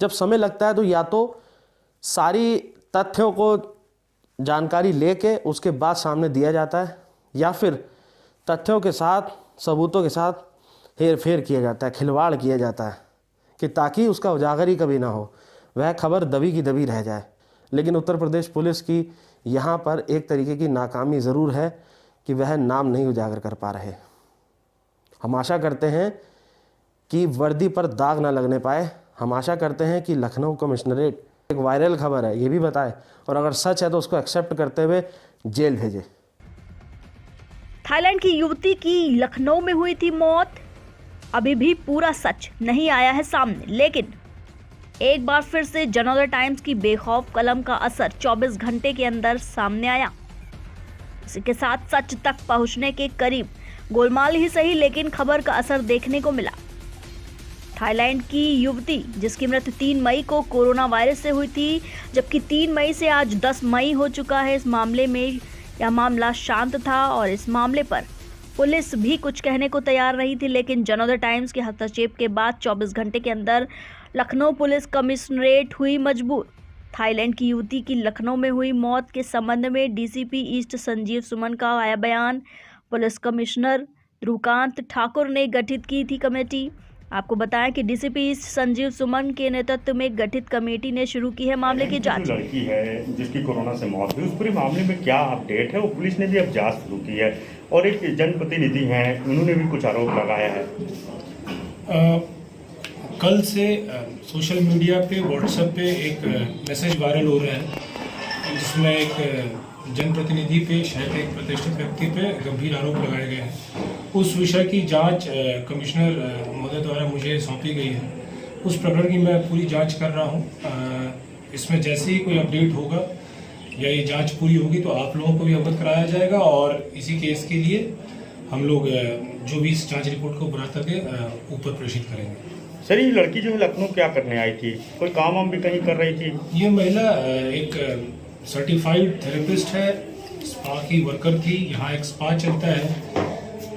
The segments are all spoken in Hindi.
जब समय लगता है तो या तो सारी तथ्यों को जानकारी लेके उसके बाद सामने दिया जाता है, या फिर तथ्यों के साथ सबूतों के साथ हेर फेर किया जाता है, खिलवाड़ किया जाता है कि ताकि उसका उजागर ही कभी ना हो, वह खबर दबी की दबी रह जाए। लेकिन उत्तर प्रदेश पुलिस की यहाँ पर एक तरीके की नाकामी ज़रूर है कि वह नाम नहीं उजागर कर पा रहे। हम आशा करते हैं कि वर्दी पर दाग ना लगने पाए। हम आशा करते हैं कि लखनऊ कमिश्नरेट एक वायरल खबर है ये भी बताए, और अगर सच है तो उसको एक्सेप्ट करते हुए जेल भेजे। थाईलैंड की युवती की लखनऊ में हुई थी मौत। अभी भी पूरा सच नहीं आया है सामने, लेकिन एक बार फिर से जनता टाइम्स की बेखौफ कलम का असर 24 घंटे के अंदर सामने आया। इसके साथ सच तक पहुंचने के करीब गोलमाल ही सही, लेकिन खबर का असर देखने को मिला। थाईलैंड की युवती जिसकी मृत्यु 3 मई को कोरोना वायरस से हुई थी, जबकि 3 मई से आज 10 मई हो चुका है। इस मामले में यह मामला शांत था और इस मामले पर पुलिस भी कुछ कहने को तैयार नहीं थी, लेकिन जनता टाइम्स के हस्तक्षेप के बाद 24 घंटे के अंदर लखनऊ पुलिस कमिश्नरेट हुई मजबूर। थाईलैंड की युवती की लखनऊ में हुई मौत के संबंध में डीसीपी ईस्ट संजीव सुमन का आया बयान। पुलिस कमिश्नर ध्रुवकांत ठाकुर ने गठित की थी कमेटी। आपको बताएं कि डीसीपी ईस्ट संजीव सुमन के नेतृत्व में गठित कमेटी ने शुरू की है मामले की जांच। लड़की है जिसकी कोरोना से मौत हुई, उस पूरे मामले में क्या अपडेट है? वो पुलिस ने भी अब जांच शुरू की है और एक जनप्रतिनिधि हैं, उन्होंने भी कुछ आरोप लगाया है। कल से सोशल मीडिया पे व्हाट्सएप पे एक मैसेज वायरल हो रहा है जिसमें एक जनप्रतिनिधि पे, शायद एक प्रतिष्ठित व्यक्ति पे गंभीर आरोप लगाए गए हैं। उस विषय की जांच कमिश्नर महोदय द्वारा मुझे सौंपी गई है। उस प्रकरण की मैं पूरी जांच कर रहा हूँ। इसमें जैसे ही कोई अपडेट होगा या ये जांच पूरी होगी तो आप लोगों को भी अवगत कराया जाएगा, और इसी केस के लिए हम लोग जो भी इस जांच रिपोर्ट को बना करके ऊपर प्रेषित करेंगे। सर, ये लड़की जो है लखनऊ क्या करने आई थी? कोई काम वाम भी कहीं कर रही थी? ये महिला एक सर्टिफाइड थेरेपिस्ट है, स्पा की वर्कर थी। यहाँ एक स्पा चलता है,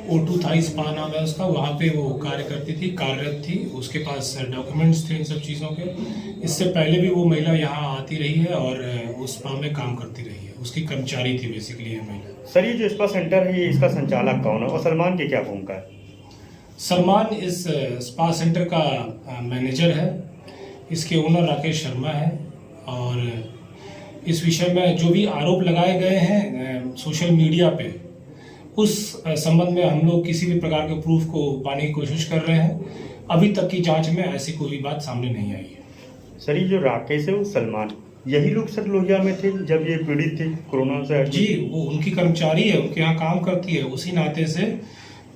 O2 थाई स्पा नाम है उसका, वहाँ पे वो कार्य करती थी, कार्यरत थी। उसके पास डॉक्यूमेंट्स थे इन सब चीज़ों के। इससे पहले भी वो महिला यहाँ आती रही है और उस स्पा में काम करती रही है। उसकी कर्मचारी थी बेसिकली ये महिला। सर, ये जो स्पा सेंटर है, ये इसका संचालक कौन है और सलमान की क्या भूमिका है? सलमान इस स्पा सेंटर का मैनेजर है। इसके ओनर राकेश शर्मा है। और इस विषय में जो भी आरोप लगाए गए हैं सोशल मीडिया पे, उस संबंध में हम लोग किसी भी प्रकार के प्रूफ को पाने की कोशिश कर रहे हैं। अभी तक की जांच में ऐसी कोई बात सामने नहीं आई है। सर, ये जो राकेश है वो सलमान, यही लोग सर लोहिया में थे जब ये पीड़ित थी कोरोना से? जी, वो उनकी कर्मचारी है, उनके यहाँ काम करती है। उसी नाते से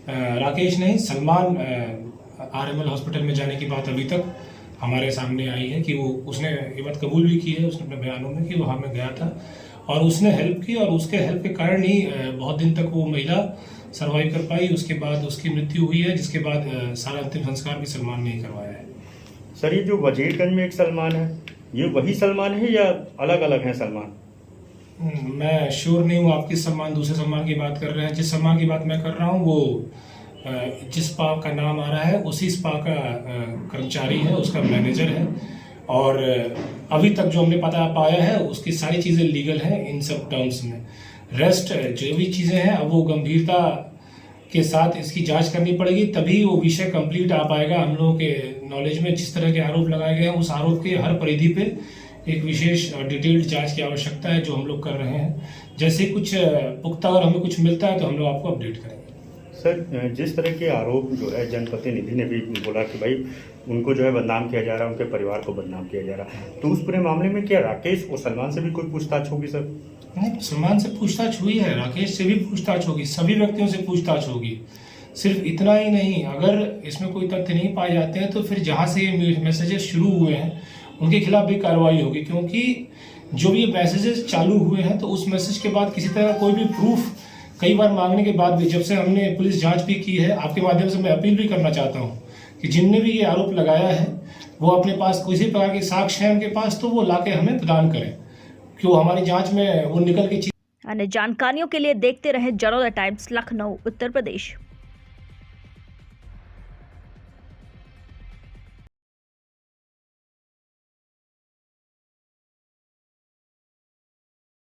राकेश नहीं, सलमान RML हॉस्पिटल में जाने की बात अभी तक हमारे सामने आई है कि वो उसने ये बात कबूल भी की है उसने अपने बयानों में कि वहाँ में गया था और उसने हेल्प की, और उसके हेल्प के कारण ही बहुत दिन तक वो महिला सर्वाइव कर पाई। उसके बाद उसकी मृत्यु हुई है, जिसके बाद सारा अंतिम संस्कार भी सलमान ने ही करवाया है। सर, ये जो वजीरगंज में एक सलमान है, ये वही सलमान है या अलग अलग है सलमान? मैं श्योर नहीं हूँ आप किस सलमान, दूसरे सलमान की बात कर रहे हैं। जिस सलमान की बात मैं कर रहा हूँ वो जिस स्पा का नाम आ रहा है उसी स्पा का कर्मचारी है, उसका मैनेजर है। और अभी तक जो हमने पता पाया है उसकी सारी चीज़ें लीगल हैं इन सब टर्म्स में। रेस्ट जो भी चीज़ें हैं अब वो गंभीरता के साथ इसकी जांच करनी पड़ेगी, तभी वो विषय कंप्लीट आ पाएगा हम लोगों के नॉलेज में। जिस तरह के आरोप लगाए गए हैं उस आरोप के हर परिधि पे एक विशेष डिटेल्ड जांच की आवश्यकता है, जो हम लोग कर रहे हैं। जैसे कुछ पुख्ता और हमें कुछ मिलता है तो हम लोग आपको अपडेट करेंगे। सर, जिस तरह के आरोप जो है जनप्रतिनिधि ने भी बोला कि भाई उनको जो है बदनाम किया जा रहा है, उनके परिवार को बदनाम किया जा रहा है, तो उस पूरे मामले में क्या राकेश और सलमान से भी कोई पूछताछ होगी? सर नहीं, सलमान से पूछताछ हुई है, राकेश से भी पूछताछ होगी, सभी व्यक्तियों से पूछताछ होगी। सिर्फ इतना ही नहीं, अगर इसमें कोई तथ्य नहीं पाए जाते हैं तो फिर जहाँ से ये मैसेजेस शुरू हुए हैं उनके खिलाफ भी कार्रवाई होगी, क्योंकि जो भी मैसेजेस चालू हुए हैं तो उस मैसेज के बाद किसी तरह कोई भी प्रूफ कई बार मांगने के बाद भी, जब से हमने पुलिस जांच भी की है, आपके माध्यम से मैं अपील भी करना चाहता हूं कि जिनने भी ये आरोप लगाया है वो अपने पास किसी प्रकार के साक्ष्य हैं उनके पास तो वो लाके हमें प्रदान करें, क्यों हमारी जांच में वो निकल के अन्य जानकारियों के लिए देखते रहें जनता टाइम्स लखनऊ उत्तर प्रदेश।